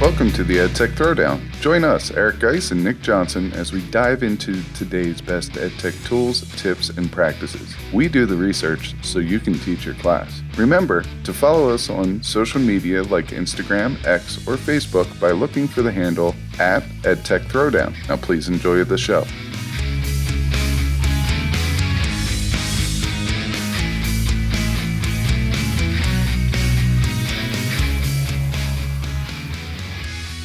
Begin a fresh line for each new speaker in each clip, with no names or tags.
Welcome to the EdTech Throwdown. Join us, Eric Geis and Nick Johnson, as we dive into today's best EdTech tools, tips, and practices. We do the research so you can teach your class. Remember to follow us on social media like Instagram, X, or Facebook by looking for the handle at EdTech Throwdown. Now please enjoy the show.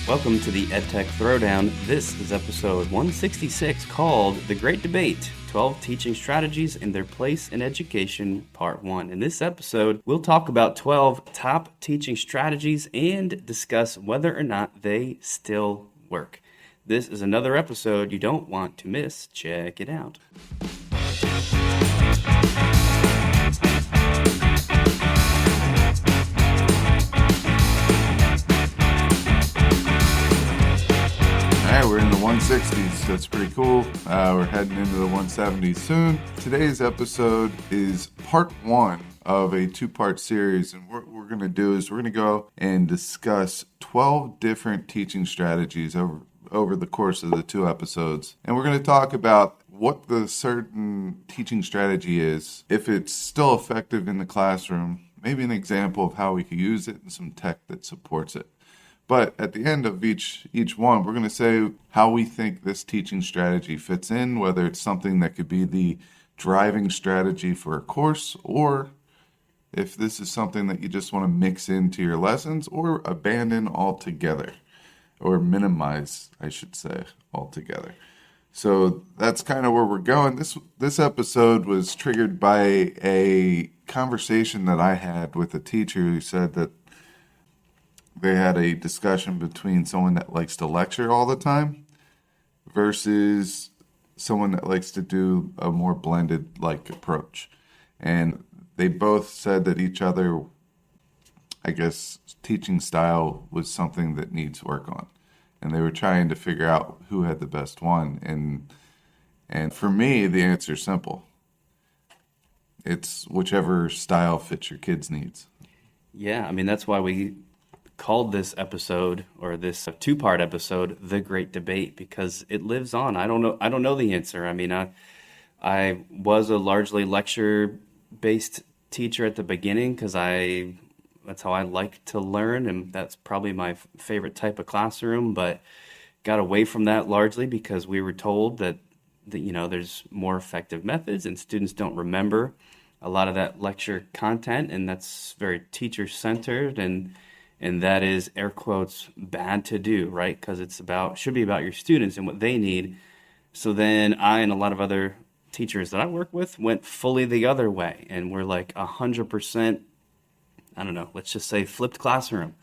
Welcome to the EdTech Throwdown. This is episode 166 called The Great Debate, 12 Teaching Strategies and Their Place in Education, Part 1. In this episode, we'll talk about 12 top teaching strategies and discuss whether or not they still work. This is another episode you don't want to miss. Check it out.
We're in the 160s. That's pretty cool. We're heading into the 170s soon. Today's episode is part one of a two-part series. And what we're going to do is we're going to go and discuss 12 different teaching strategies over the course of the two episodes. And we're going to talk about what the certain teaching strategy is, if it's still effective in the classroom, maybe an example of how we could use it, and some tech that supports it. But at the end of each one, we're going to say how we think this teaching strategy fits in, whether it's something that could be the driving strategy for a course, or if this is something that you just want to mix into your lessons or abandon altogether, or minimize, I should say, altogether. So that's kind of where we're going. This episode was triggered by a conversation that I had with a teacher who said that they had a discussion between someone that likes to lecture all the time versus someone that likes to do a more blended approach. And they both said that each other, I guess, teaching style was something that needs work on. And they were trying to figure out who had the best one. And for me, the answer is simple. It's whichever style fits your kids' needs.
Yeah, I mean, that's why we called this episode, or this two-part episode, The Great Debate, because it lives on. I don't know the answer. I mean, I was a largely lecture-based teacher at the beginning because that's how I like to learn, and that's probably my favorite type of classroom, but got away from that largely because we were told that there's more effective methods and students don't remember a lot of that lecture content, and that's very teacher-centered, and that is, air quotes, bad to do, right? Because should be about your students and what they need. So then I and a lot of other teachers that I work with went fully the other way, and we're like 100%, I don't know, let's just say flipped classroom.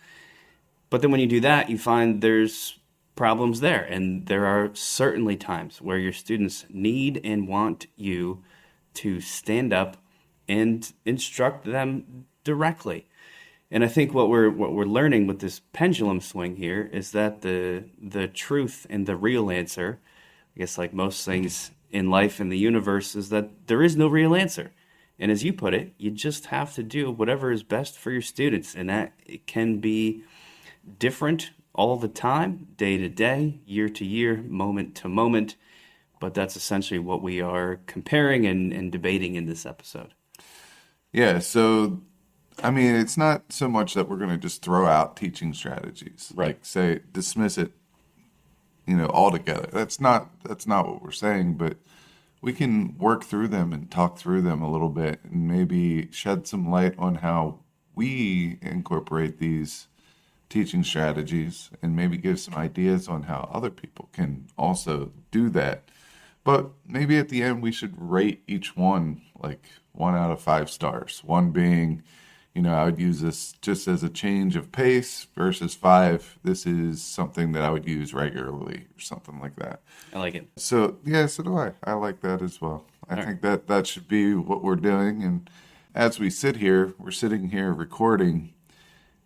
But then when you do that, you find there's problems there, and there are certainly times where your students need and want you to stand up and instruct them directly. And I think what we're learning with this pendulum swing here is that the truth and the real answer, I guess like most things in life and the universe, is that there is no real answer. And as you put it, you just have to do whatever is best for your students. And that it can be different all the time, day to day, year to year, moment to moment. But that's essentially what we are comparing and debating in this episode.
Yeah, so I mean, it's not so much that we're going to just throw out teaching strategies,
right?
Like say dismiss it, altogether. That's not what we're saying, but we can work through them and talk through them a little bit and maybe shed some light on how we incorporate these teaching strategies and maybe give some ideas on how other people can also do that. But maybe at the end we should rate each one like 1 out of 5 stars. 1 being, I would use this just as a change of pace versus 5. This is something that I would use regularly or something like that.
I like it.
So, yeah, so do I. I like that as well. I think that should be what we're doing. And as we sit here, we're sitting here recording,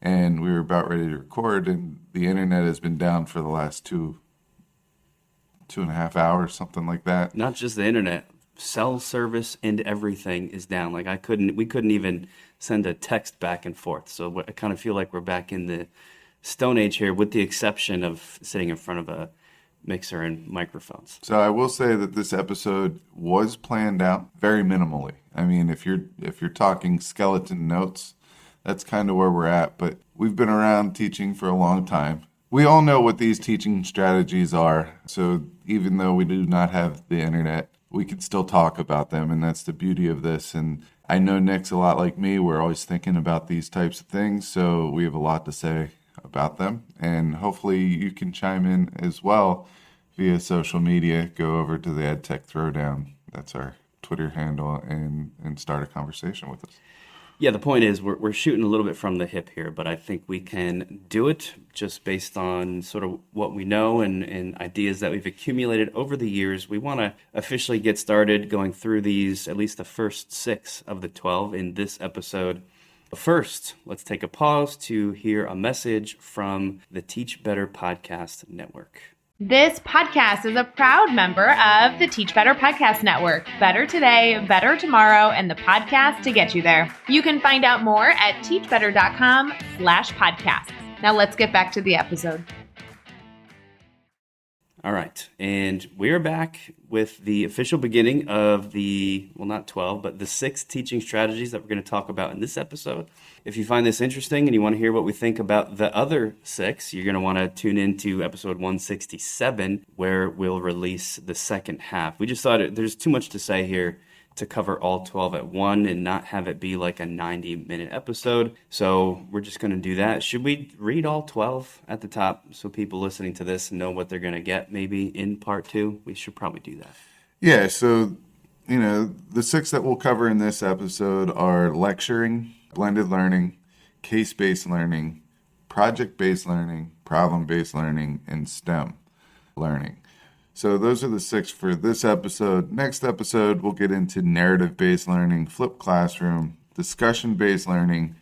and we were about ready to record, and the internet has been down for the last 2.5 hours, something like that.
Not just the internet. Cell service and everything is down. Like we couldn't even send a text back and forth. So I kind of feel like we're back in the Stone Age here, with the exception of sitting in front of a mixer and microphones.
So I will say that this episode was planned out very minimally. I mean, if you're talking skeleton notes, that's kind of where we're at. But we've been around teaching for a long time. We all know what these teaching strategies are. So even though we do not have the internet, we can still talk about them. And that's the beauty of this. And I know Nick's a lot like me. We're always thinking about these types of things. So we have a lot to say about them. And hopefully you can chime in as well via social media. Go over to the EdTech Throwdown. That's our Twitter handle, and start a conversation with us.
Yeah, the point is we're shooting a little bit from the hip here, but I think we can do it just based on sort of what we know and ideas that we've accumulated over the years. We want to officially get started going through these, at least the first 6 of the 12 in this episode. But first, let's take a pause to hear a message from the Teach Better Podcast Network.
This podcast is a proud member of the Teach Better Podcast Network. Better today, better tomorrow, and the podcast to get you there. You can find out more at teachbetter.com/podcasts. Now let's get back to the episode.
All right, and we're back with the official beginning of not 12, but the 6 teaching strategies that we're going to talk about in this episode. If you find this interesting and you want to hear what we think about the other 6, you're going to want to tune into episode 167, where we'll release the second half. We just thought there's too much to say here to cover all 12 at one and not have it be like a 90-minute episode. So we're just going to do that. Should we read all 12 at the top so people listening to this know what they're going to get maybe in part 2? We should probably do that.
Yeah, so, the 6 that we'll cover in this episode are lecturing, blended learning, case-based learning, project-based learning, problem-based learning, and STEM learning. So those are the 6 for this episode. Next episode, we'll get into narrative-based learning, flipped classroom, discussion-based learning,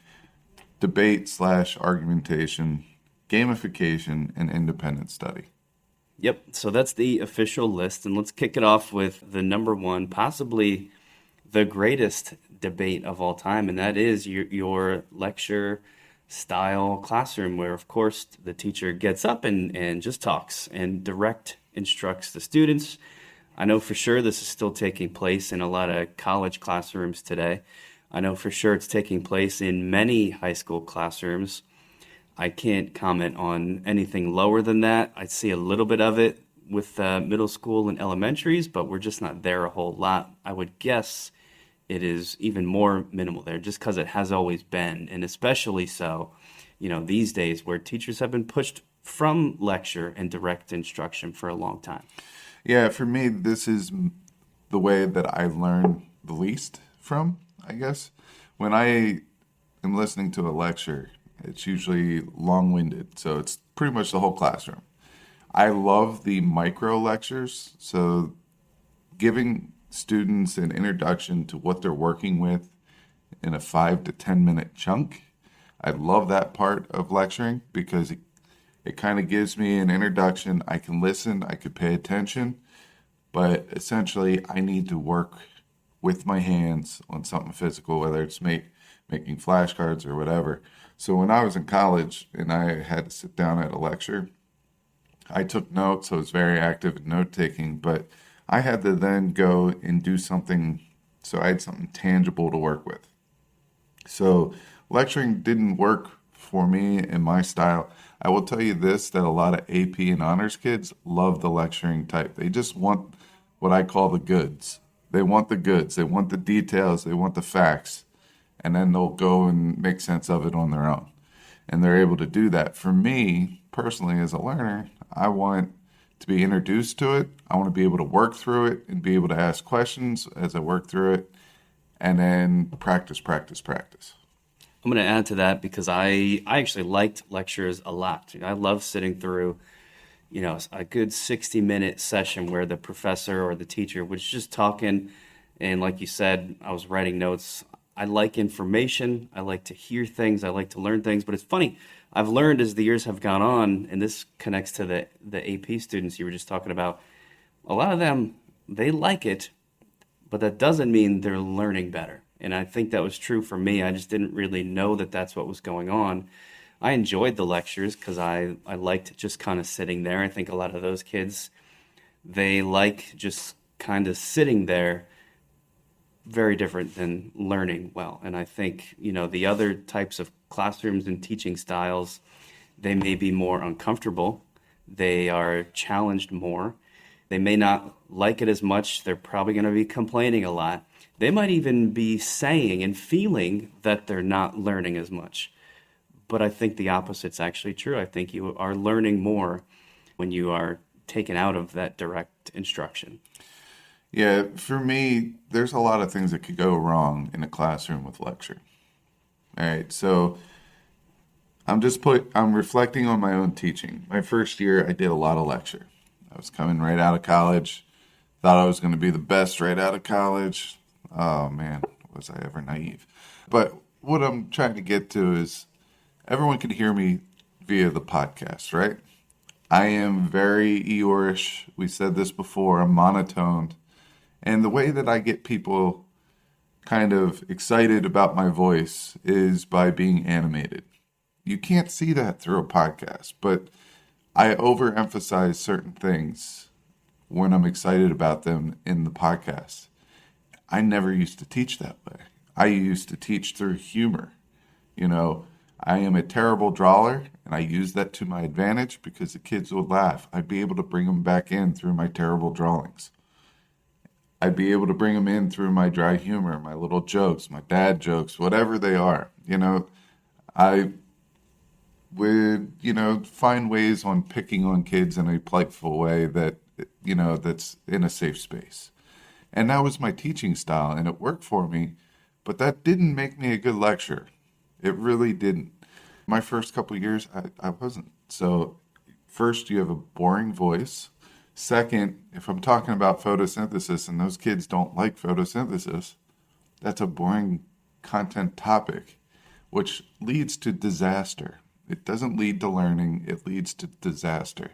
debate/argumentation, gamification, and independent study.
Yep, so that's the official list. And let's kick it off with the number 1, possibly the greatest debate of all time, and that is your lecture style classroom, where, of course, the teacher gets up and just talks and instructs the students. I know for sure this is still taking place in a lot of college classrooms today. I know for sure it's taking place in many high school classrooms. I can't comment on anything lower than that. I see a little bit of it with middle school and elementaries, but we're just not there a whole lot. I would guess it is even more minimal there just because it has always been, and especially so, these days where teachers have been pushed from lecture and direct instruction for a long time.
Yeah, for me, this is the way that I learn the least from, I guess. When I am listening to a lecture, it's usually long-winded, so it's pretty much the whole classroom. I love the micro lectures, so giving students an introduction to what they're working with in a 5 to 10 minute chunk. I love that part of lecturing because it kind of gives me an introduction. I can listen, I could pay attention, but essentially I need to work with my hands on something physical, whether it's making flashcards or whatever. So when I was in college and I had to sit down at a lecture, I took notes. I was very active in note taking, but I had to then go and do something, so I had something tangible to work with. So lecturing didn't work for me and my style. I will tell you this, that a lot of AP and honors kids love the lecturing type. They just want what I call the goods. They want the goods. They want the details. They want the facts. And then they'll go and make sense of it on their own. And they're able to do that. For me, personally, as a learner, I want to be introduced to it. I want to be able to work through it and be able to ask questions as I work through it, and then practice.
I'm going to add to that because I actually liked lectures a lot. I love sitting through, a good 60-minute session where the professor or the teacher was just talking, and like you said, I was writing notes. I like information. I like to hear things. I like to learn things. But it's funny. I've learned as the years have gone on, and this connects to the AP students you were just talking about. A lot of them, they like it, but that doesn't mean they're learning better. And I think that was true for me. I just didn't really know that that's what was going on. I enjoyed the lectures because I liked just kind of sitting there. I think a lot of those kids, they like just kind of sitting there, very different than learning well. And I think, the other types of classrooms and teaching styles, they may be more uncomfortable. They are challenged more. They may not like it as much. They're probably going to be complaining a lot. They might even be saying and feeling that they're not learning as much. But I think the opposite's actually true. I think you are learning more when you are taken out of that direct instruction.
Yeah, for me, there's a lot of things that could go wrong in a classroom with lecture. All right, so I'm reflecting on my own teaching. My first year, I did a lot of lecture. I was coming right out of college, thought I was going to be the best right out of college. Oh man, was I ever naive. But what I'm trying to get to is everyone can hear me via the podcast, right? I am very Eeyore-ish. We said this before, I'm monotoned. And the way that I get people kind of excited about my voice is by being animated. You can't see that through a podcast, but I overemphasize certain things when I'm excited about them in the podcast. I never used to teach that way. I used to teach through humor. I am a terrible drawer, and I use that to my advantage because the kids would laugh. I'd be able to bring them back in through my terrible drawings. I'd be able to bring them in through my dry humor, my little jokes, my dad jokes, whatever they are. I would, find ways on picking on kids in a playful way that, that's in a safe space. And that was my teaching style, and it worked for me, but that didn't make me a good lecturer. It really didn't. My first couple of years, I wasn't. So first, you have a boring voice. Second, if I'm talking about photosynthesis and those kids don't like photosynthesis, that's a boring content topic, which leads to disaster. It doesn't lead to learning, it leads to disaster.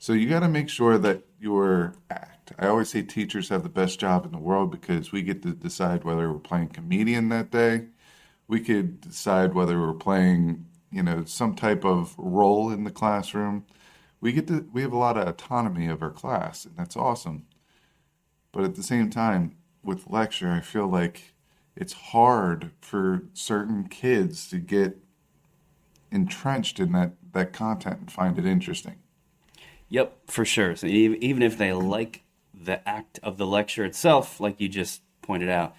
So you got to make sure that your act. I always say teachers have the best job in the world because we get to decide whether we're playing comedian that day. We could decide whether we're playing, some type of role in the classroom. We have a lot of autonomy of our class, and that's awesome. But at the same time, with lecture, I feel like it's hard for certain kids to get entrenched in that content and find it interesting.
Yep, for sure. So even if they like the act of the lecture itself, like you just pointed out,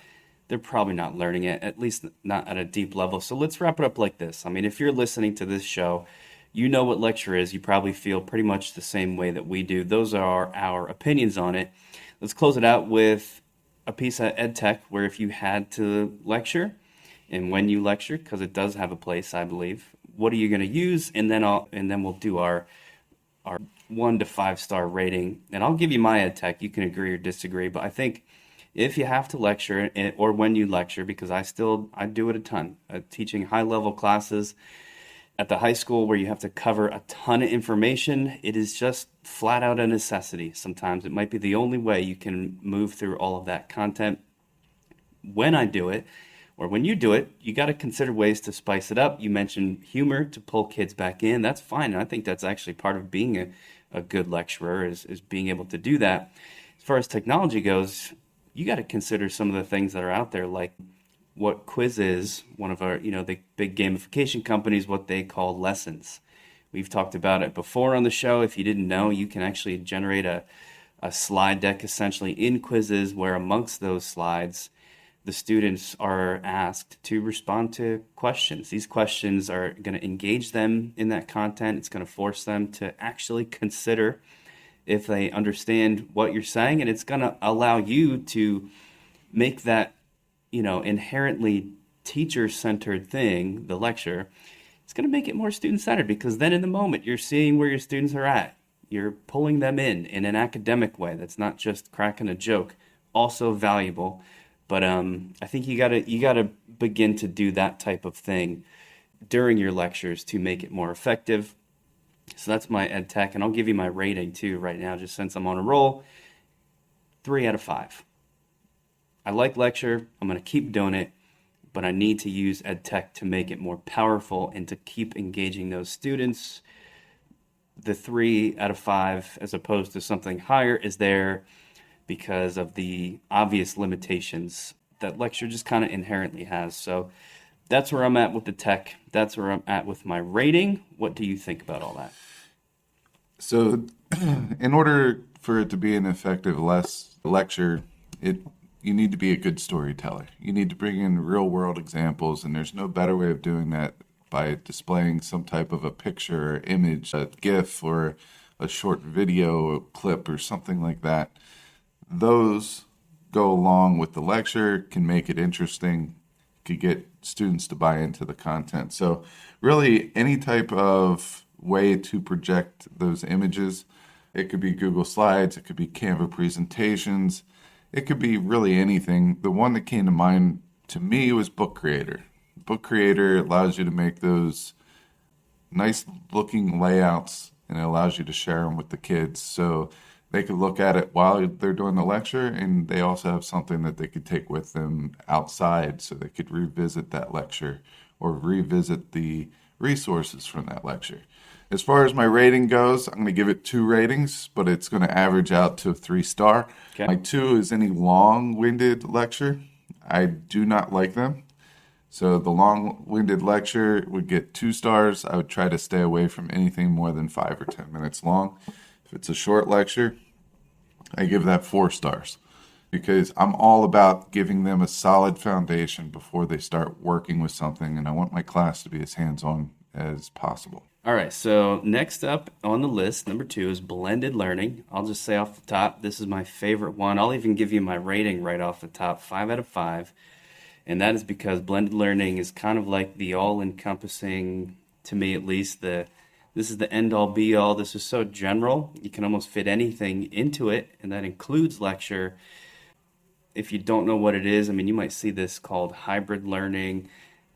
they're probably not learning it, at least not at a deep level. So let's wrap it up like this. I mean, if you're listening to this show, you know what lecture is. You probably feel pretty much the same way that we do. Those are our opinions on it. Let's close it out with a piece of EdTech where if you had to lecture, and when you lecture, because it does have a place, I believe, what are you going to use? And then we'll do our 1 to 5 star rating. And I'll give you my EdTech. You can agree or disagree, but I think if you have to lecture, or when you lecture, because I do it a ton, teaching high-level classes at the high school where you have to cover a ton of information, it is just flat out a necessity. Sometimes it might be the only way you can move through all of that content. When I do it, or when you do it, you got to consider ways to spice it up. You mentioned humor to pull kids back in. That's fine. And I think that's actually part of being a good lecturer is being able to do that. As far as technology goes, you got to consider some of the things that are out there, like what Quiz is, one of our, the big gamification companies, what they call lessons. We've talked about it before on the show. If you didn't know, you can actually generate a slide deck essentially in Quizzes where amongst those slides, the students are asked to respond to questions. These questions are going to engage them in that content. It's going to force them to actually consider if they understand what you're saying, and it's going to allow you to make that, inherently teacher-centered thing, the lecture, it's going to make it more student-centered because then in the moment you're seeing where your students are at. You're pulling them in an academic way that's not just cracking a joke, also valuable. But I think you gotta begin to do that type of thing during your lectures to make it more effective. So that's my EdTech, and I'll give you my rating too right now, just since I'm on a roll. 3 out of 5. I like lecture. I'm going to keep doing it, but I need to use EdTech to make it more powerful and to keep engaging those students. The 3 out of 5, as opposed to something higher, is there because of the obvious limitations that lecture just kind of inherently has. So that's where I'm at with the tech. That's where I'm at with my rating. What do you think about all that?
So, in order for it to be an effective lecture, you need to be a good storyteller. You need to bring in real world examples, and there's no better way of doing that by displaying some type of a picture or image, a GIF or a short video clip or something like that. Those go along with the lecture, can make it interesting, could get students to buy into the content. So really any type of way to project those images, it could be Google Slides, it could be Canva presentations, it could be really anything. The one that came to mind to me was Book Creator. Book Creator allows you to make those nice looking layouts, and it allows you to share them with the kids. So they could look at it while they're doing the lecture, and they also have something that they could take with them outside so they could revisit that lecture or revisit the resources from that lecture. As far as my rating goes, I'm going to give it 2 ratings, but it's going to average out to a 3-star.
Okay.
My 2 is any long-winded lecture. I do not like them. So the long-winded lecture would get 2 stars. I would try to stay away from anything more than 5 or 10 minutes long. If it's a short lecture, I give that 4 stars because I'm all about giving them a solid foundation before they start working with something, and I want my class to be as hands-on as possible.
All right, so next up on the list, number 2, is blended learning. I'll just say off the top, this is my favorite one. I'll even give you my rating right off the top, 5 out of 5. And that is because blended learning is kind of like the all-encompassing, to me at least, this is the end-all be-all. This is so general, you can almost fit anything into it, and that includes lecture. If you don't know what it is, I mean, you might see this called hybrid learning.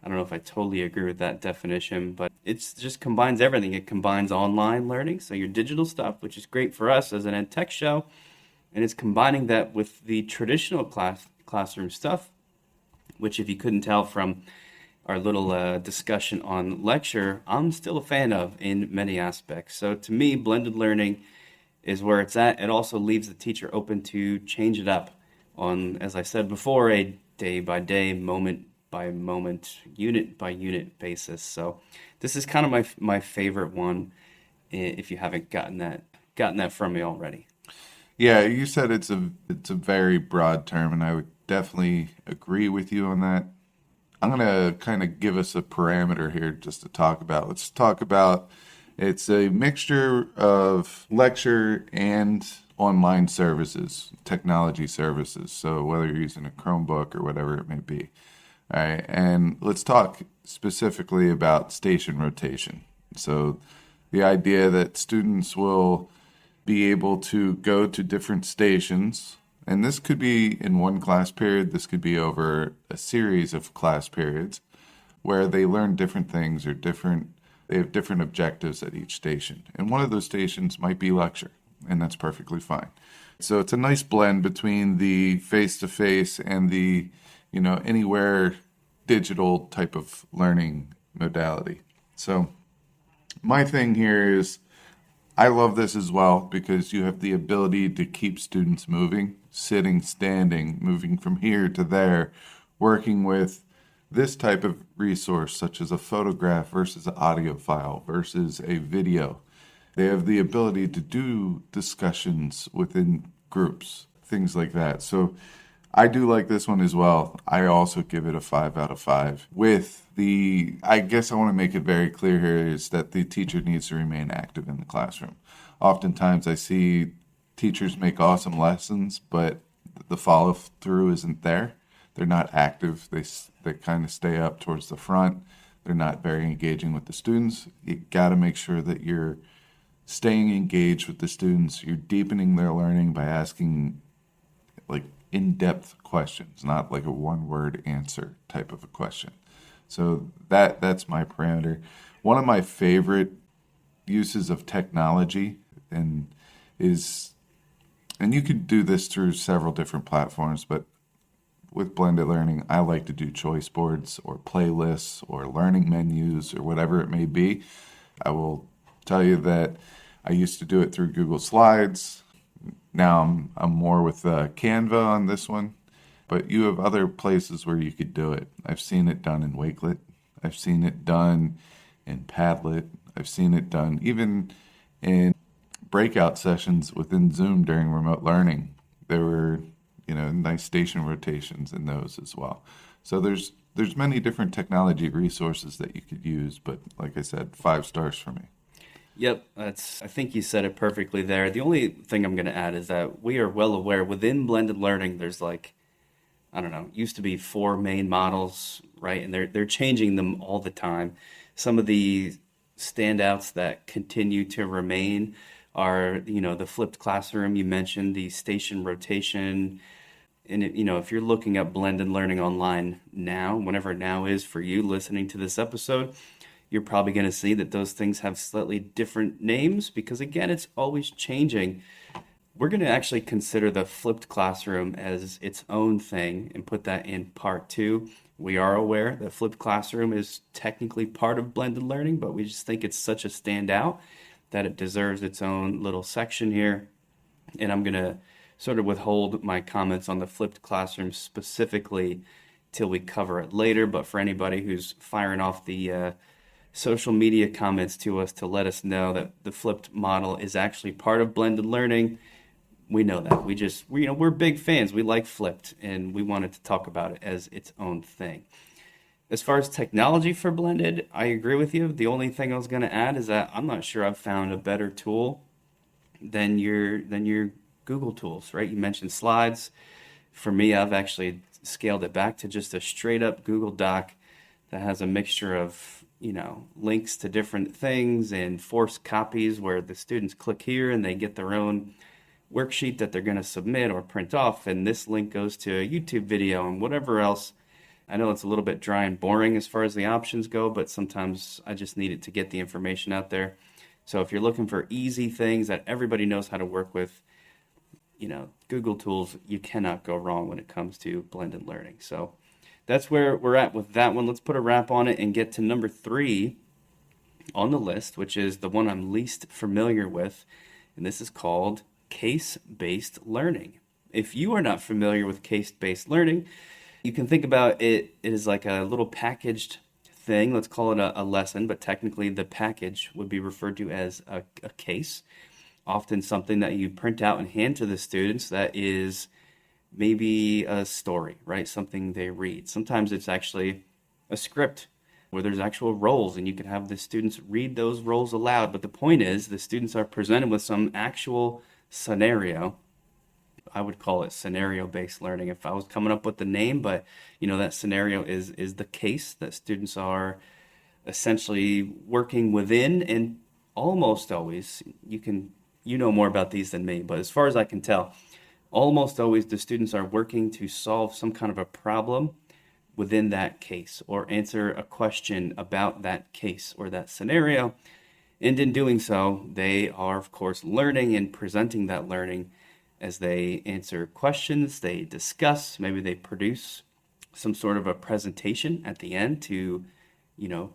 I don't know if I totally agree with that definition, but it just combines everything. It combines online learning, so your digital stuff, which is great for us as an EdTech show, and it's combining that with the traditional classroom stuff, which if you couldn't tell from our little discussion on lecture, I'm still a fan of in many aspects. So to me, blended learning is where it's at. It also leaves the teacher open to change it up on, as I said before, a day-by-day, moment-by-moment, unit-by-unit basis. So this is kind of my favorite one, if you haven't gotten that from me already.
Yeah, you said it's a very broad term, and I would definitely agree with you on that. I'm going to kind of give us a parameter here just to talk about. Let's talk about it's a mixture of lecture and online services, technology services. So whether you're using a Chromebook or whatever it may be. All right, and let's talk specifically about station rotation. So the idea that students will be able to go to different stations, and this could be in one class period, this could be over a series of class periods, where they learn different things or they have different objectives at each station. And one of those stations might be lecture, and that's perfectly fine. So it's a nice blend between the face-to-face and the, anywhere digital type of learning modality. So my thing here is I love this as well because you have the ability to keep students moving, sitting, standing, moving from here to there, working with this type of resource such as a photograph versus an audio file versus a video. They have the ability to do discussions within groups, things like that. So I do like this one as well. I also give it a 5 out of 5 I guess I want to make it very clear here is that the teacher needs to remain active in the classroom. Oftentimes I see teachers make awesome lessons, but the follow through isn't there. They're not active. They kind of stay up towards the front. They're not very engaging with the students. You got to make sure that you're staying engaged with the students. You're deepening their learning by asking like in-depth questions, not like a one-word answer type of a question. So that's my parameter. One of my favorite uses of technology and you could do this through several different platforms, but with blended learning, I like to do choice boards or playlists or learning menus or whatever it may be. I will tell you that I used to do it through Google Slides. Now I'm more with Canva on this one, but you have other places where you could do it. I've seen it done in Wakelet. I've seen it done in Padlet. I've seen it done even in breakout sessions within Zoom during remote learning. There were, nice station rotations in those as well. So there's many different technology resources that you could use, but like I said, 5 stars for me.
Yep, I think you said it perfectly there. The only thing I'm going to add is that we are well aware within blended learning, there's used to be 4 main models, right? And they're changing them all the time. Some of the standouts that continue to remain are, the flipped classroom. You mentioned the station rotation. And, if you're looking up blended learning online now, whenever now is for you listening to this episode, you're probably going to see that those things have slightly different names because, again, it's always changing. We're going to actually consider the flipped classroom as its own thing and put that in part 2. We are aware that flipped classroom is technically part of blended learning, but we just think it's such a standout that it deserves its own little section here. And I'm going to sort of withhold my comments on the flipped classroom specifically till we cover it later. But for anybody who's firing off the social media comments to us to let us know that the flipped model is actually part of blended learning, we know that. We're big fans. We like flipped, and we wanted to talk about it as its own thing. As far as technology for blended, I agree with you. The only thing I was going to add is that I'm not sure I've found a better tool than your Google tools, right? You mentioned slides. For me, I've actually scaled it back to just a straight up Google Doc that has a mixture of, links to different things and forced copies where the students click here and they get their own worksheet that they're going to submit or print off. And this link goes to a YouTube video and whatever else. I know it's a little bit dry and boring as far as the options go, but sometimes I just need it to get the information out there. So if you're looking for easy things that everybody knows how to work with, Google tools, you cannot go wrong when it comes to blended learning. So that's where we're at with that one. Let's put a wrap on it and get to number 3 on the list, which is the one I'm least familiar with. And this is called case-based learning. If you are not familiar with case-based learning, you can think about it as like a little packaged thing. Let's call it a lesson, but technically the package would be referred to as a case. Often something that you print out and hand to the students that is maybe a story, right? Something they read. Sometimes it's actually a script where there's actual roles and you can have the students read those roles aloud. But the point is the students are presented with some actual scenario. I would call it scenario-based learning if I was coming up with the name, but that scenario is the case that students are essentially working within, and almost always you know more about these than me, but as far as I can tell, almost always the students are working to solve some kind of a problem within that case or answer a question about that case or that scenario. And in doing so, they are, of course, learning and presenting that learning as they answer questions, they discuss, maybe they produce some sort of a presentation at the end to,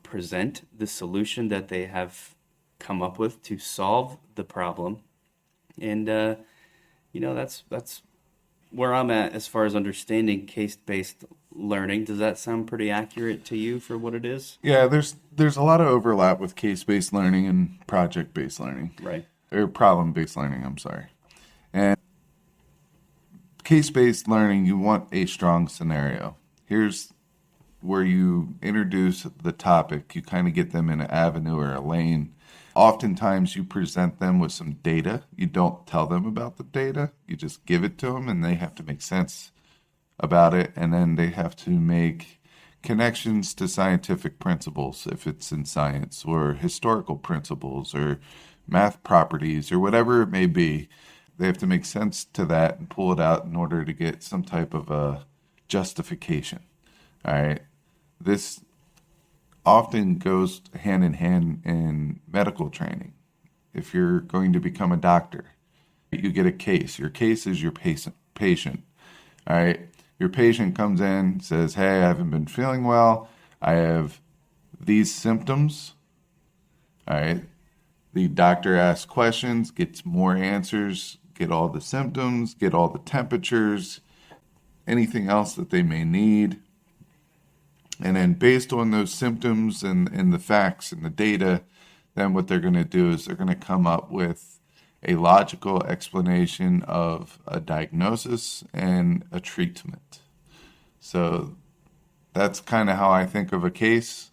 present the solution that they have come up with to solve the problem. And, that's where I'm at as far as understanding case-based learning. Does that sound pretty accurate to you for what it is?
Yeah, there's a lot of overlap with case-based learning and project-based learning.
Right.
Or problem-based learning, I'm sorry. And case-based learning, you want a strong scenario. Here's where you introduce the topic. You kind of get them in an avenue or a lane. Oftentimes you present them with some data. You don't tell them about the data. You just give it to them and they have to make sense about it. And then they have to make connections to scientific principles, if it's in science, or historical principles or math properties or whatever it may be. They have to make sense to that and pull it out in order to get some type of a justification. All right. This often goes hand in hand in medical training. If you're going to become a doctor, you get a case. Your case is your patient. All right. your patient comes in, says, hey, I haven't been feeling well. I have these symptoms. All right. The doctor asks questions, gets more answers, get all the symptoms, get all the temperatures, anything else that they may need. And then based on those symptoms and the facts and the data, then what they're going to do is they're going to come up with a logical explanation of a diagnosis and a treatment. So that's kind of how I think of a case.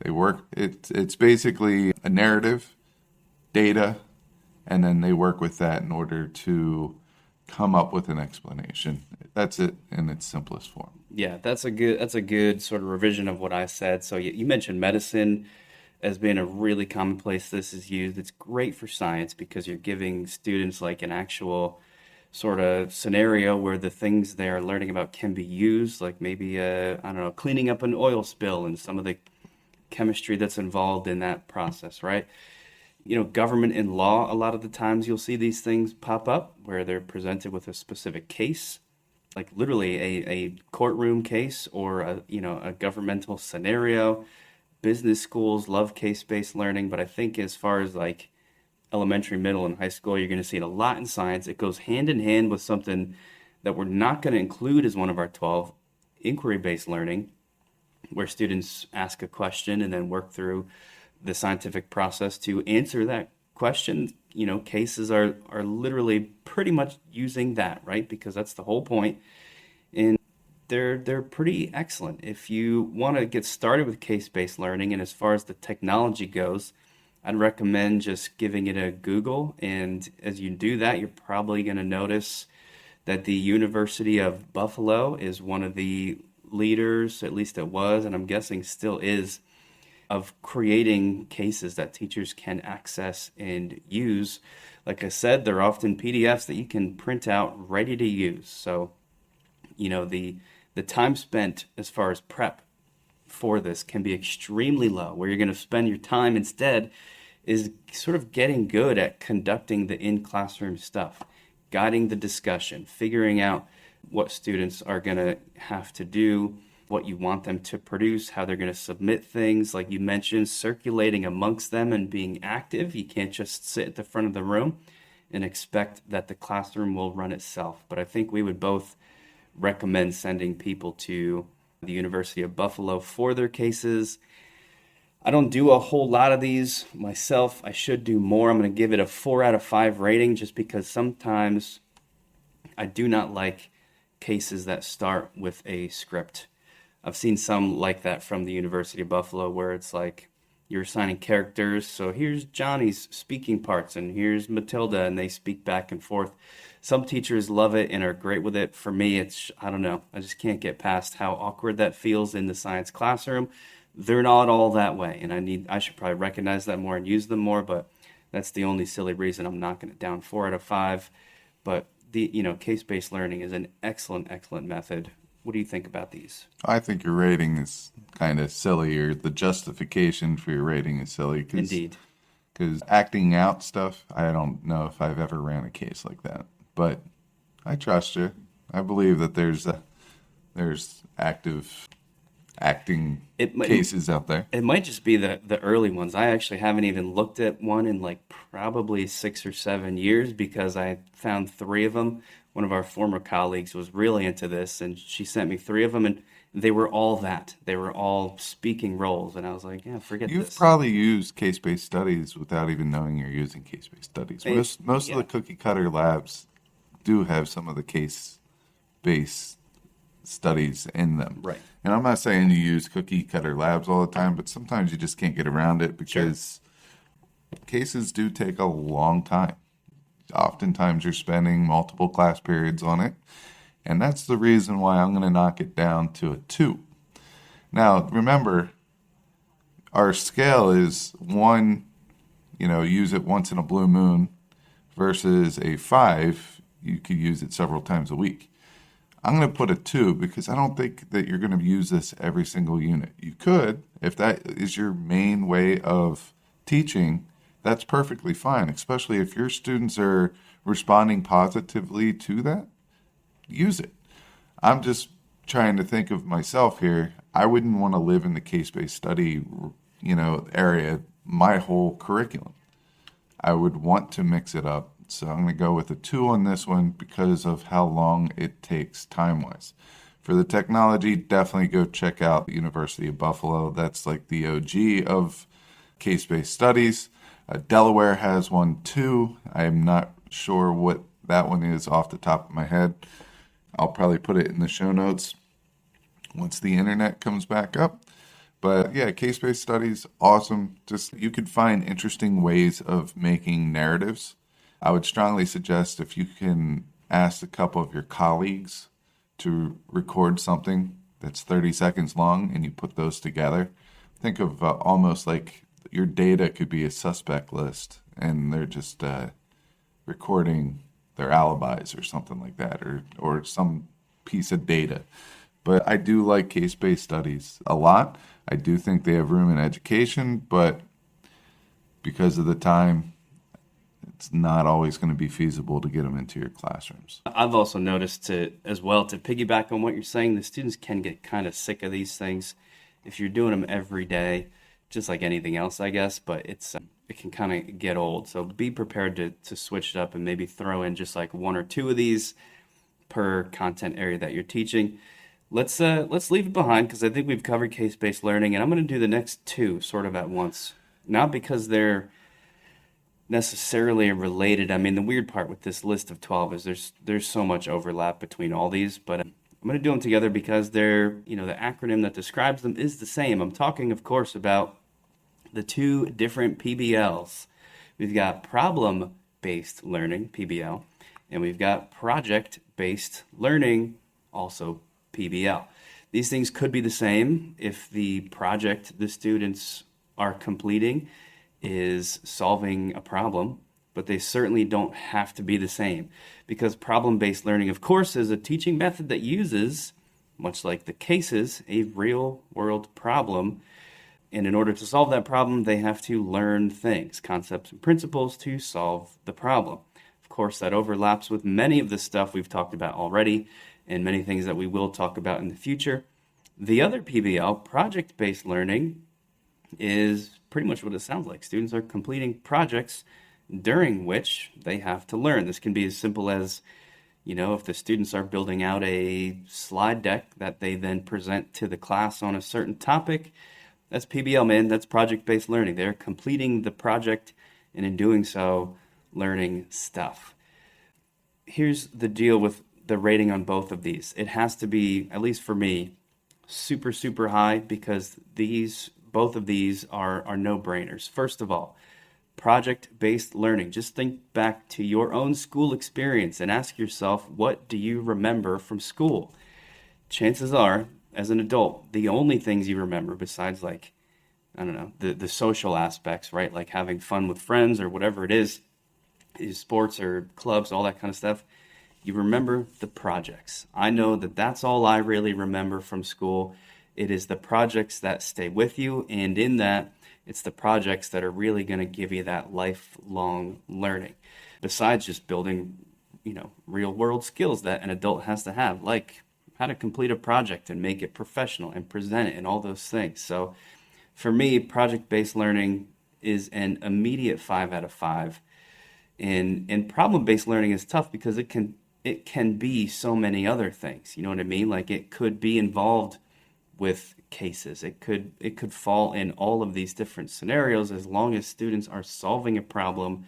They work, it's basically a narrative, data, and then they work with that in order to come up with an explanation. That's it in its simplest form.
Yeah, that's a good sort of revision of what I said. So you mentioned medicine as being a really common place this is used. It's great for science because you're giving students like an actual sort of scenario where the things they're learning about can be used, like maybe I don't know, cleaning up an oil spill and some of the chemistry that's involved in that process, right? Government and law, a lot of the times you'll see these things pop up where they're presented with a specific case, like literally a courtroom case or a governmental scenario. Business schools love case-based learning, but I think as far as like elementary, middle, and high school, you're going to see it a lot in science. It goes hand in hand with something that we're not going to include as one of our 12, inquiry-based learning, where students ask a question and then work through the scientific process to answer that question. Cases are literally pretty much using that, right? Because that's the whole point. And they're pretty excellent. If you want to get started with case-based learning, and as far as the technology goes, I'd recommend just giving it a Google. And as you do that, you're probably going to notice that the University of Buffalo is one of the leaders, at least it was, and I'm guessing still is, of creating cases that teachers can access and use. Like I said, they're often PDFs that you can print out ready to use. So, the time spent as far as prep for this can be extremely low. Where you're going to spend your time instead is sort of getting good at conducting the in-classroom stuff, guiding the discussion, figuring out what students are going to have to do, what you want them to produce, how they're going to submit things. Like you mentioned, circulating amongst them and being active. You can't just sit at the front of the room and expect that the classroom will run itself. But I think we would both recommend sending people to the University of Buffalo for their cases. I don't do a whole lot of these myself. I should do more. I'm going to give it a 4 out of 5 rating just because sometimes I do not like cases that start with a script. I've seen some like that from the University of Buffalo where it's like you're assigning characters. So here's Johnny's speaking parts and here's Matilda, and they speak back and forth. Some teachers love it and are great with it. For me, I don't know. I just can't get past how awkward that feels in the science classroom. They're not all that way, and I should probably recognize that more and use them more, but that's the only silly reason I'm knocking it down 4 out of 5. But the case-based learning is an excellent, excellent method. What do you think about these?
I think your rating is kind of silly, or the justification for your rating is silly.
Indeed.
Because acting out stuff, I don't know if I've ever ran a case like that. But I trust you. I believe that there's active acting cases out there.
It might just be the early ones. I actually haven't even looked at one in like probably 6 or 7 years because I found 3 of them. One of our former colleagues was really into this, and she sent me 3 of them, and they were all that. They were all speaking roles, and I was like, yeah, forget this.
You've probably used case-based studies without even knowing you're using case-based studies. Most of the cookie-cutter labs do have some of the case-based studies in them.
Right.
And I'm not saying you use cookie-cutter labs all the time, but sometimes you just can't get around it because cases do take a long time. Oftentimes you're spending multiple class periods on it, and that's the reason why I'm going to knock it down to a 2. Now, remember, our scale is 1, use it once in a blue moon, versus a 5, you could use it several times a week. I'm going to put a 2 because I don't think that you're going to use this every single unit. You could, if that is your main way of teaching, that's perfectly fine, especially if your students are responding positively to that. Use it. I'm just trying to think of myself here, I wouldn't want to live in the case-based study, area my whole curriculum. I would want to mix it up. So I'm going to go with a 2 on this one because of how long it takes time-wise. For the technology, definitely go check out the University of Buffalo. That's like the OG of case-based studies. Delaware has one too. I am not sure what that one is off the top of my head. I'll probably put it in the show notes once the internet comes back up. But yeah, case-based studies, awesome. Just you could find interesting ways of making narratives. I would strongly suggest if you can ask a couple of your colleagues to record something that's 30 seconds long and you put those together. Think of almost like your data could be a suspect list and they're just recording their alibis or something like that, or some piece of data. But I do like case-based studies a lot. I do think they have room in education, but because of the time, it's not always going to be feasible to get them into your classrooms.
I've also noticed to piggyback on what you're saying, the students can get kind of sick of these things if you're doing them every day, just like anything else, I guess, but it can kind of get old. So be prepared to switch it up and maybe throw in just like 1 or 2 of these per content area that you're teaching. Let's leave it behind because I think we've covered case-based learning, and I'm going to do the next 2 sort of at once. Not because they're necessarily related. I mean, the weird part with this list of 12 is there's so much overlap between all these, but I'm going to do them together because they're, the acronym that describes them is the same. I'm talking, of course, about the 2 different PBLs. We've got problem-based learning, PBL, and we've got project-based learning, also PBL. These things could be the same if the project the students are completing is solving a problem, but they certainly don't have to be the same because problem-based learning, of course, is a teaching method that uses, much like the cases, a real-world problem. And in order to solve that problem, they have to learn things, concepts and principles to solve the problem. Of course, that overlaps with many of the stuff we've talked about already and many things that we will talk about in the future. The other PBL, project-based learning, is pretty much what it sounds like. Students are completing projects during which they have to learn. This can be as simple as, if the students are building out a slide deck that they then present to the class on a certain topic, that's PBL, man. That's project-based learning. They're completing the project and in doing so, learning stuff. Here's the deal with the rating on both of these. It has to be, at least for me, super, super high because both of these are no-brainers. First of all, project-based learning. Just think back to your own school experience and ask yourself, what do you remember from school? Chances are, as an adult, the only things you remember besides the social aspects, right? Like having fun with friends or whatever it is sports or clubs, all that kind of stuff. You remember the projects. I know that that's all I really remember from school. It is the projects that stay with you, and in that, it's the projects that are really going to give you that lifelong learning. Besides just building, real-world skills that an adult has to have, like how to complete a project and make it professional and present it and all those things. So for me, project-based learning is an immediate 5 out of 5. And problem-based learning is tough because it can be so many other things. You know what I mean? Like it could be involved with cases. It could fall in all of these different scenarios as long as students are solving a problem.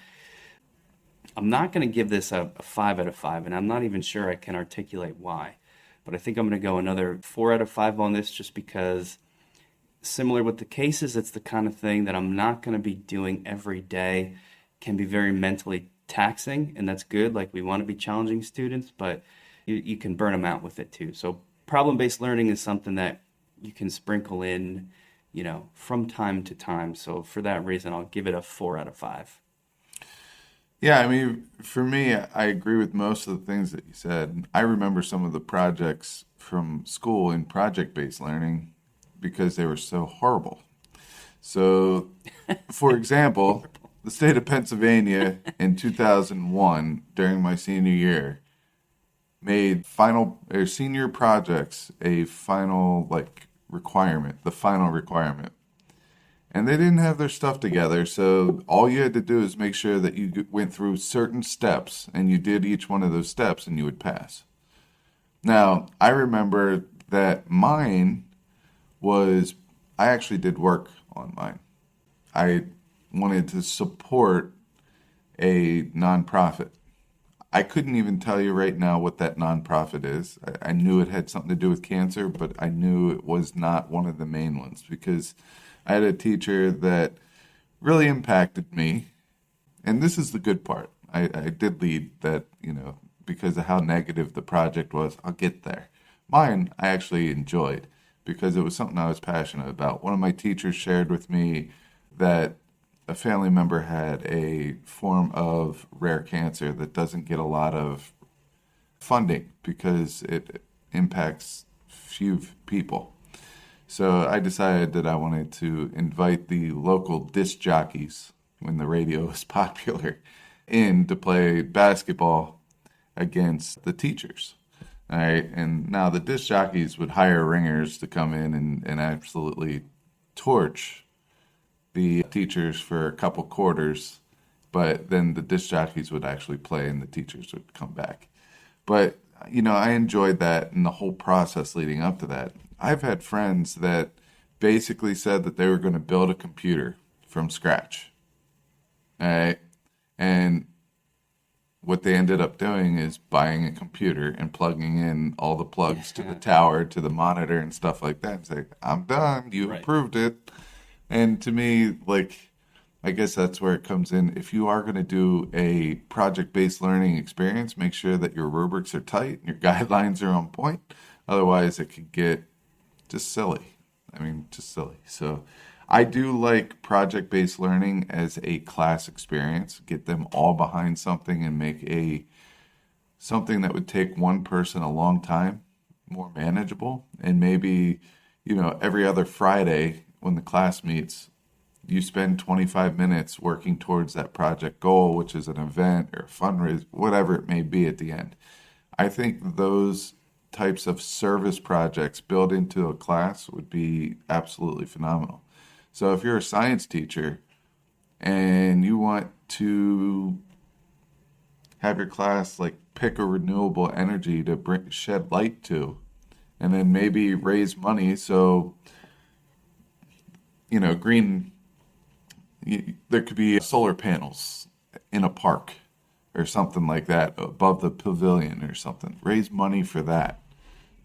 I'm not going to give this a 5 out of 5, and I'm not even sure I can articulate why. But I think I'm going to go another 4 out of 5 on this just because similar with the cases, it's the kind of thing that I'm not going to be doing every day. Can be very mentally taxing, and that's good. Like we want to be challenging students, but you can burn them out with it too. So problem-based learning is something that you can sprinkle in, from time to time. So for that reason, I'll give it a 4 out of 5.
Yeah, I mean, for me, I agree with most of the things that you said. I remember some of the projects from school in project-based learning because they were so horrible. So, for example, the state of Pennsylvania in 2001, during my senior year, made final or senior projects a final requirement, the final requirement. And they didn't have their stuff together, so all you had to do is make sure that you went through certain steps and you did each one of those steps and you would pass. Now, I remember that mine was, I actually did work on mine. I wanted to support a nonprofit. I couldn't even tell you right now what that nonprofit is. I knew it had something to do with cancer, but I knew it was not one of the main ones because I had a teacher that really impacted me. And this is the good part. I did lead that, because of how negative the project was. I'll get there. Mine, I actually enjoyed because it was something I was passionate about. One of my teachers shared with me that a family member had a form of rare cancer that doesn't get a lot of funding because it impacts few people. So I decided that I wanted to invite the local disc jockeys, when the radio was popular, in to play basketball against the teachers. All right, and now the disc jockeys would hire ringers to come in and absolutely torch the teachers for a couple quarters, but then the disc jockeys would actually play and the teachers would come back. But, I enjoyed that and the whole process leading up to that. I've had friends that basically said that they were going to build a computer from scratch. All right, and what they ended up doing is buying a computer and plugging in all the plugs to the tower, to the monitor and stuff like that. And say, I'm done. You approved it. And to me, I guess that's where it comes in. If you are going to do a project-based learning experience, make sure that your rubrics are tight and your guidelines are on point. Otherwise, it could get just silly. Just silly. So I do like project-based learning as a class experience. Get them all behind something and make something that would take one person a long time more manageable. And maybe, every other Friday when the class meets, you spend 25 minutes working towards that project goal, which is an event or a fundraiser, whatever it may be at the end. I think those types of service projects built into a class would be absolutely phenomenal. So if you're a science teacher and you want to have your class pick a renewable energy to shed light to, and then maybe raise money so green, there could be solar panels in a park or something like that above the pavilion or something. Raise money for that.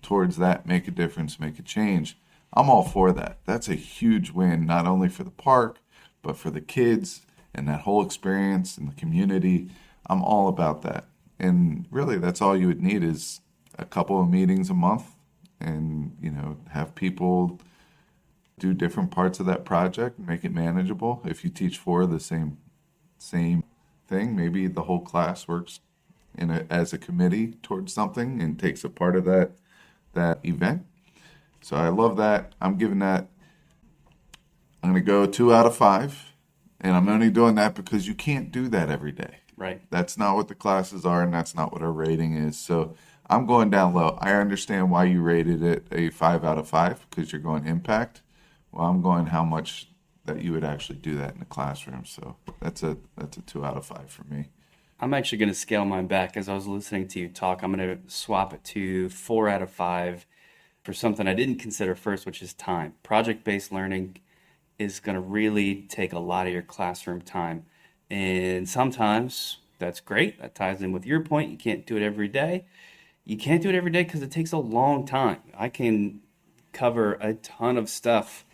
Towards that, make a difference, make a change. I'm all for that. That's a huge win, not only for the park, but for the kids and that whole experience and the community. I'm all about that. And really, that's all you would need is a couple of meetings a month and, have people do different parts of that project, make it manageable. If you teach for the same thing, maybe the whole class works as a committee towards something and takes a part of that event. So I love that. I'm going to go 2 out of 5, and I'm only doing that because you can't do that every day.
Right.
That's not what the classes are, and that's not what our rating is. So I'm going down low. I understand why you rated it a 5 out of 5 because you're going impact. Well, I'm going how much that you would actually do that in the classroom. So that's a 2 out of 5 for me.
I'm actually going to scale mine back. As I was listening to you talk, I'm going to swap it to 4 out of 5 for something I didn't consider first, which is time. Project-based learning is going to really take a lot of your classroom time. And sometimes that's great. That ties in with your point. You can't do it every day. You can't do it every day because it takes a long time. I can cover a ton of stuff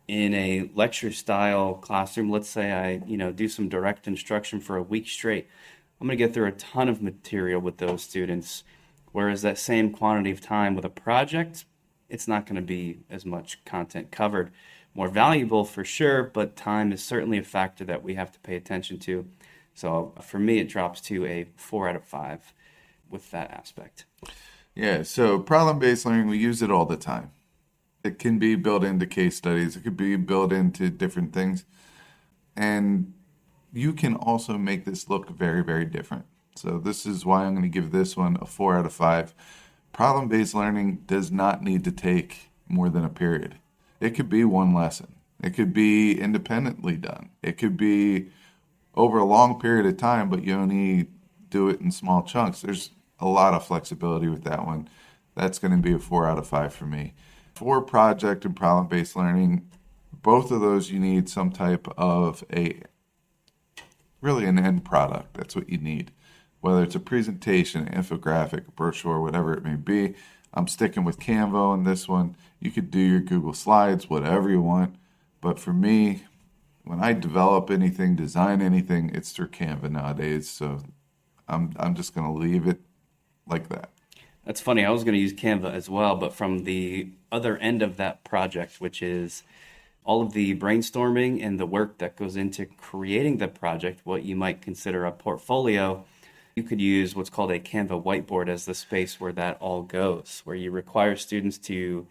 in a lecture style classroom. Let's say I, do some direct instruction for a week straight. I'm going to get through a ton of material with those students. Whereas that same quantity of time with a project, it's not going to be as much content covered. More valuable for sure, but time is certainly a factor that we have to pay attention to. So for me, it drops to a 4 out of 5 with that aspect.
Yeah, so problem-based learning, we use it all the time. It can be built into case studies. It could be built into different things. And you can also make this look very, very different. So this is why I'm going to give this one a 4 out of 5. Problem-based learning does not need to take more than a period. It could be one lesson. It could be independently done. It could be over a long period of time, but you only do it in small chunks. There's a lot of flexibility with that one. That's going to be a 4 out of 5 for me. For project and problem-based learning, both of those you need some type of really an end product. That's what you need. Whether it's a presentation, an infographic, a brochure, whatever it may be. I'm sticking with Canva on this one. You could do your Google Slides, whatever you want. But for me, when I develop anything, design anything, it's through Canva nowadays. So I'm just going to leave it like that.
That's funny. I was going to use Canva as well, but from the other end of that project, which is all of the brainstorming and the work that goes into creating the project, what you might consider a portfolio, you could use what's called a Canva whiteboard as the space where that all goes, where you require students to,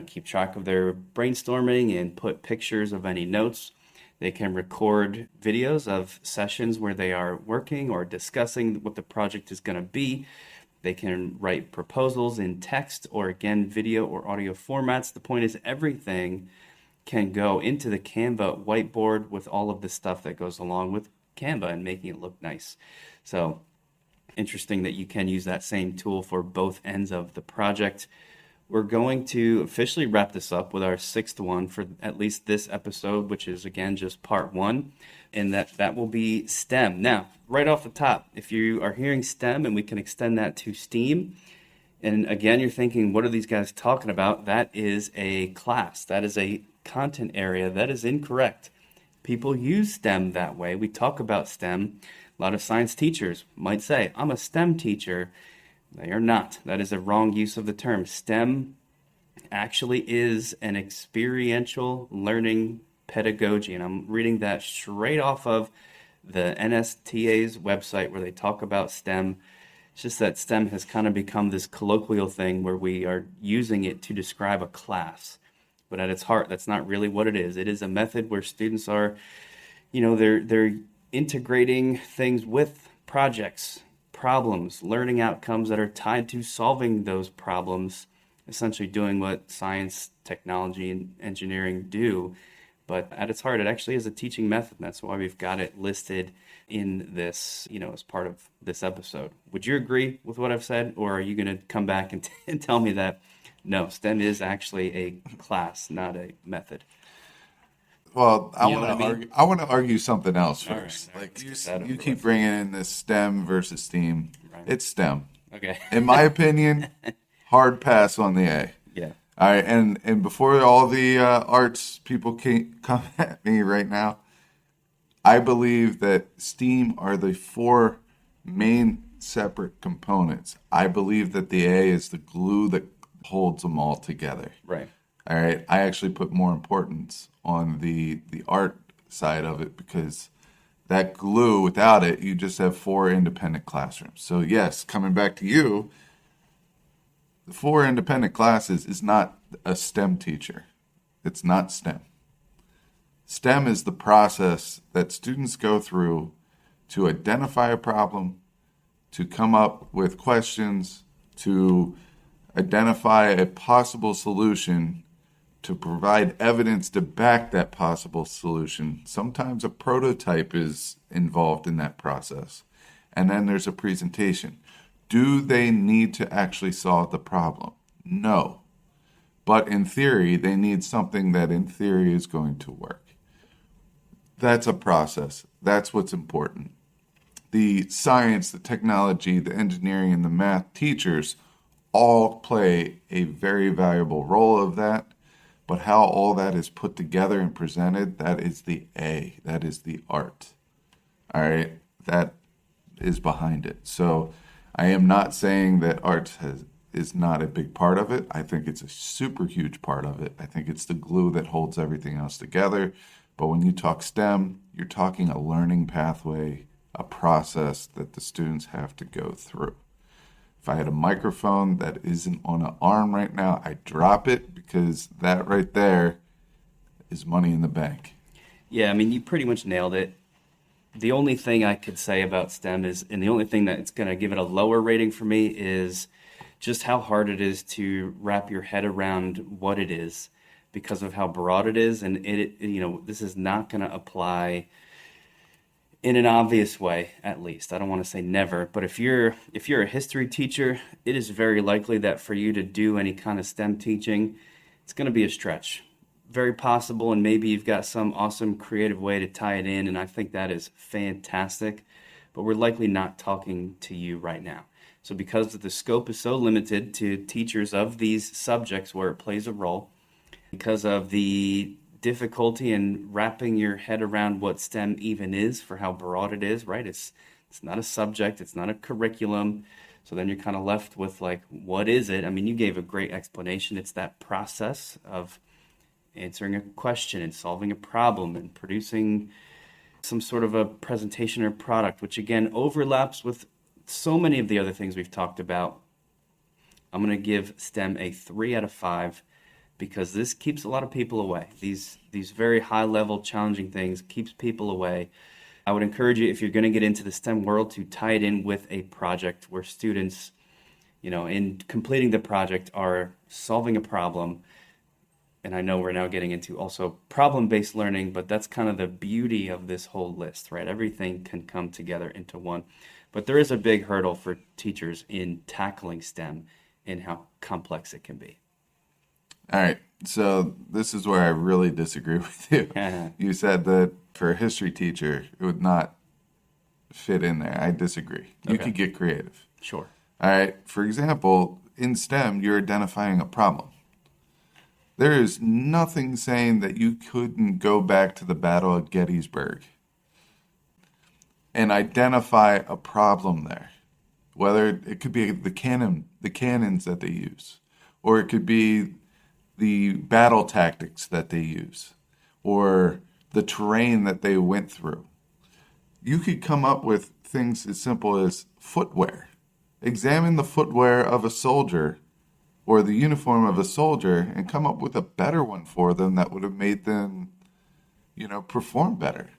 keep track of their brainstorming and put pictures of any notes. They can record videos of sessions where they are working or discussing what the project is going to be. They can write proposals in text or, again, video or audio formats. The point is everything can go into the Canva whiteboard with all of the stuff that goes along with Canva and making it look nice. So interesting that you can use that same tool for both ends of the project. We're going to officially wrap this up with our 6th one for at least this episode, which is, again, just part 1, and that will be STEM. Now, right off the top, if you are hearing STEM and we can extend that to STEAM, and again, you're thinking, what are these guys talking about? That is a class. That is a content area. That is incorrect. People use STEM that way. We talk about STEM. A lot of science teachers might say, I'm a STEM teacher. They are not. That is a wrong use of the term. STEM actually is an experiential learning pedagogy, and I'm reading that straight off of the NSTA's website where they talk about STEM. It's just that STEM has kind of become this colloquial thing where we are using it to describe a class. But at its heart, that's not really what it is. It is a method where students are, they're integrating things with projects, problems, learning outcomes that are tied to solving those problems, essentially doing what science, technology, and engineering do. But at its heart, it actually is a teaching method. That's why we've got it listed in this, as part of this episode. Would you agree with what I've said, or are you going to come back and tell me that, no, STEM is actually a class, not a method?
Well, I want to argue something else first.
All right.
You keep bringing in this STEM versus STEAM. Right. It's STEM.
Okay.
In my opinion, hard pass on the A.
Yeah.
All right, and before all the arts people can come at me right now, I believe that STEAM are the 4 main separate components. I believe that the A is the glue that holds them all together.
Right.
All right. I actually put more importance on the art side of it because that glue, without it, you just have 4 independent classrooms. So yes, coming back to you, the 4 independent classes is not a STEM teacher. It's not STEM. STEM is the process that students go through to identify a problem, to come up with questions, to identify a possible solution, to provide evidence to back that possible solution. Sometimes a prototype is involved in that process. And then there's a presentation. Do they need to actually solve the problem? No. But in theory, they need something that in theory is going to work. That's a process. That's what's important. The science, the technology, the engineering, and the math teachers all play a very valuable role of that. But how all that is put together and presented, that is the A. That is the art. All right? That is behind it. So I am not saying that art is not a big part of it. I think it's a super huge part of it. I think it's the glue that holds everything else together. But when you talk STEM, you're talking a learning pathway, a process that the students have to go through. If I had a microphone that isn't on an arm right now, I'd drop it because that right there is money in the bank.
Yeah, I mean, you pretty much nailed it. the only thing I could say about STEM is, and the only thing that's going to give it a lower rating for me is just how hard it is to wrap your head around what it is because of how broad it is. And this is not going to apply in an obvious way, at least. I don't want to say never, but if you're a history teacher, it is very likely that for you to do any kind of STEM teaching, it's going to be a stretch. Very possible, and maybe you've got some awesome creative way to tie it in, and I think that is fantastic, but we're likely not talking to you right now. So because the scope is so limited to teachers of these subjects where it plays a role, because of the difficulty in wrapping your head around what STEM even is, for how broad it is, right? It's not a subject, it's not a curriculum. So then you're kind of left with like, what is it? I mean, you gave a great explanation. It's that process of answering a question and solving a problem and producing some sort of a presentation or product, which again overlaps with so many of the other things we've talked about. I'm going to give STEM a 3 out of 5 because this keeps a lot of people away. These very high level challenging things keeps people away. I would encourage you, if you're going to get into the STEM world, to tie it in with a project where students, in completing the project are solving a problem. And I know we're now getting into also problem-based learning, but that's kind of the beauty of this whole list, right? Everything can come together into one. But there is a big hurdle for teachers in tackling STEM and how complex it can be.
All right. So this is where I really disagree with you. You said that for a history teacher, it would not fit in there. I disagree. You could get creative.
Sure.
All right. For example, in STEM, you're identifying a problem. There is nothing saying that you couldn't go back to the Battle of Gettysburg and identify a problem there. Whether it could be the cannons that they use, or it could be the battle tactics that they use, or the terrain that they went through. You could come up with things as simple as footwear. Examine the footwear of a soldier or the uniform of a soldier and come up with a better one for them that would have made them, perform better.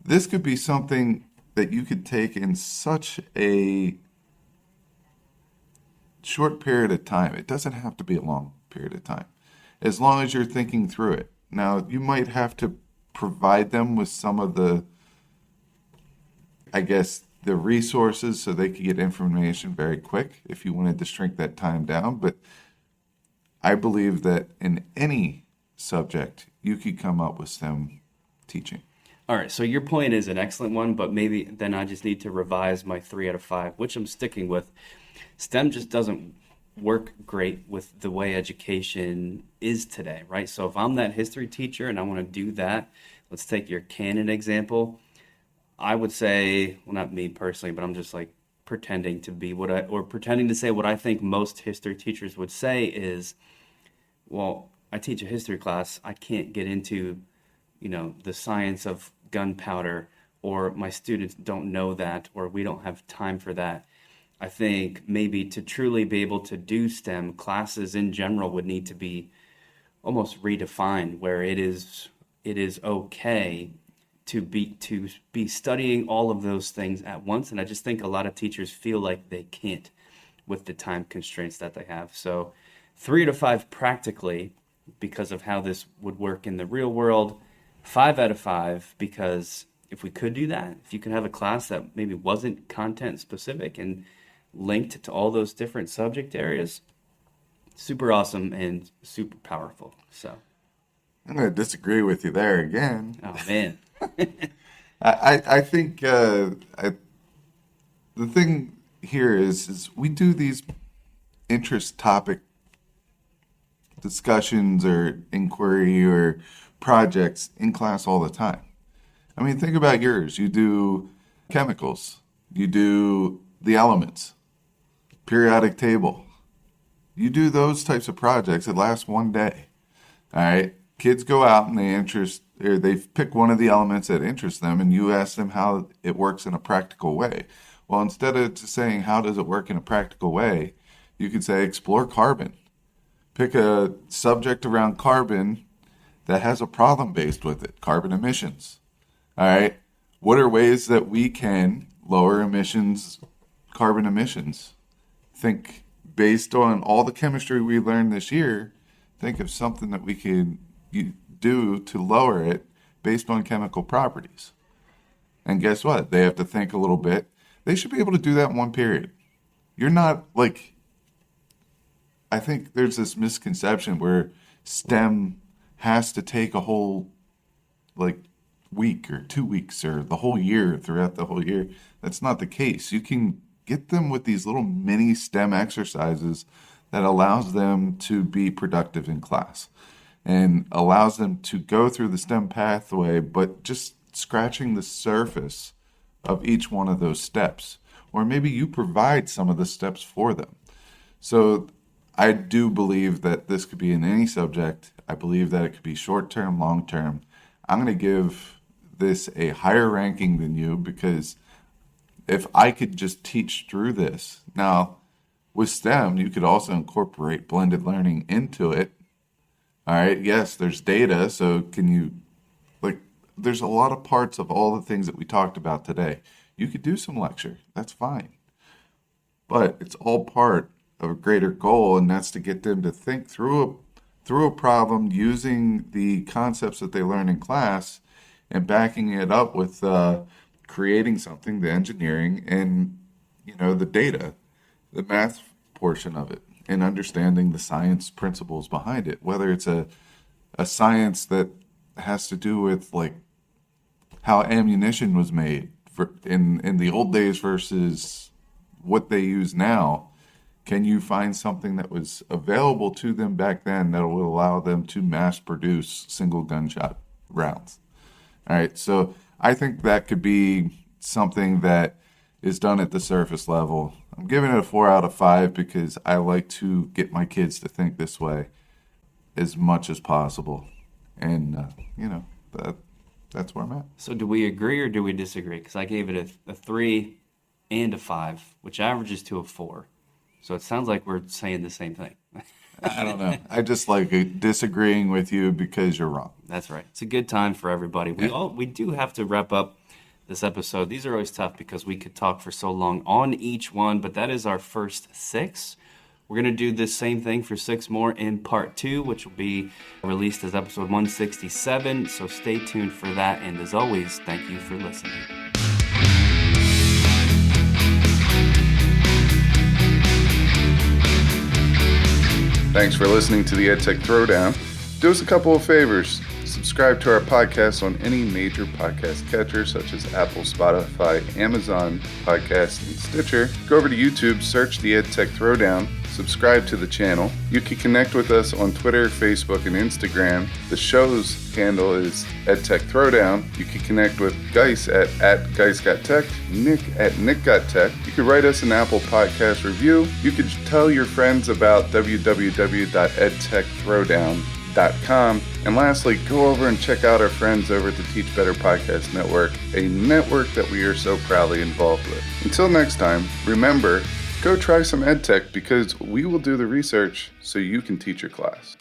This could be something that you could take in such a short period of time. It doesn't have to be a long period of time, as long as you're thinking through it. Now, you might have to provide them with some of the resources so they could get information very quick if you wanted to shrink that time down. But I believe that in any subject, you could come up with STEM teaching.
All right, so your point is an excellent one, but maybe then I just need to revise my 3 out of 5, which I'm sticking with. STEM just doesn't work great with the way education is today, right? So if I'm that history teacher and I want to do that, let's take your canon example. I would say, well, not me personally, but I'm just like pretending to be pretending to say what I think most history teachers would say is, well, I teach a history class. I can't get into, the science of gunpowder, or my students don't know that, or we don't have time for that. I think maybe to truly be able to do STEM, classes in general would need to be almost redefined, where it is okay to be studying all of those things at once. And I just think a lot of teachers feel like they can't with the time constraints that they have. So 3 out of 5 practically because of how this would work in the real world. 5 out of 5 because if we could do that, if you could have a class that maybe wasn't content specific and linked to all those different subject areas, super awesome and super powerful. So
I'm going to disagree with you there again.
Oh, man.
I think the thing here is we do these interest topic discussions or inquiry or projects in class all the time. I mean, think about yours. You do chemicals. You do the elements, periodic table. You do those types of projects that last one day. All right. Kids go out and they pick one of the elements that interests them, and you ask them how it works in a practical way. Well, instead of just saying how does it work in a practical way, you could say explore carbon. Pick a subject around carbon that has a problem based with it, carbon emissions. All right. what are ways that we can lower emissions, carbon emissions? Think based on all the chemistry we learned this year, think of something that we can do to lower it based on chemical properties. And guess what? They have to think a little bit. They should be able to do that in one period. You're not like, I think there's this misconception where STEM has to take a whole like week or 2 weeks or the whole year, throughout the whole year. That's not the case. You can get them with these little mini STEM exercises that allows them to be productive in class and allows them to go through the STEM pathway, but just scratching the surface of each one of those steps. Or maybe you provide some of the steps for them. So I do believe that this could be in any subject. I believe that it could be short-term, long-term. I'm going to give this a higher ranking than you because if I could just teach through this. Now, with STEM, you could also incorporate blended learning into it. All right, yes, there's data, so can you, like, there's a lot of parts of all the things that we talked about today. You could do some lecture, that's fine. But it's all part of a greater goal, and that's to get them to think through a problem using the concepts that they learn in class and backing it up with creating something, the engineering and, the data, the math portion of it, and understanding the science principles behind it, whether it's a science that has to do with like how ammunition was made in the old days versus what they use now. Can you find something that was available to them back then that will allow them to mass produce single gunshot rounds? All right, so I think that could be something that is done at the surface level. I'm giving it a 4 out of 5 because I like to get my kids to think this way as much as possible. And, that's where I'm at.
So do we agree or do we disagree? Because I gave it a 3 and a 5, which averages to a 4. So it sounds like we're saying the same thing.
I don't know. I just like disagreeing with you because you're wrong.
That's right. It's a good time for everybody. We do have to wrap up this episode. These are always tough because we could talk for so long on each one, but that is our first 6. We're going to do this same thing for 6 more in part 2, which will be released as episode 167. So stay tuned for that. And as always, thank you for listening.
Thanks for listening to the EdTech Throwdown. Do us a couple of favors. Subscribe to our podcast on any major podcast catcher such as Apple, Spotify, Amazon Podcasts, and Stitcher. Go over to YouTube, search the EdTech Throwdown, subscribe to the channel. You can connect with us on Twitter, Facebook, and Instagram. The show's handle is EdTech Throwdown. You can connect with Geis at GeisGotTech, Nick at NickGotTech. You can write us an Apple Podcast review. You can tell your friends about www.edtechthrowdown.com. And lastly, go over and check out our friends over at the Teach Better Podcast Network, a network that we are so proudly involved with. Until next time, remember, go try some EdTech because we will do the research so you can teach your class.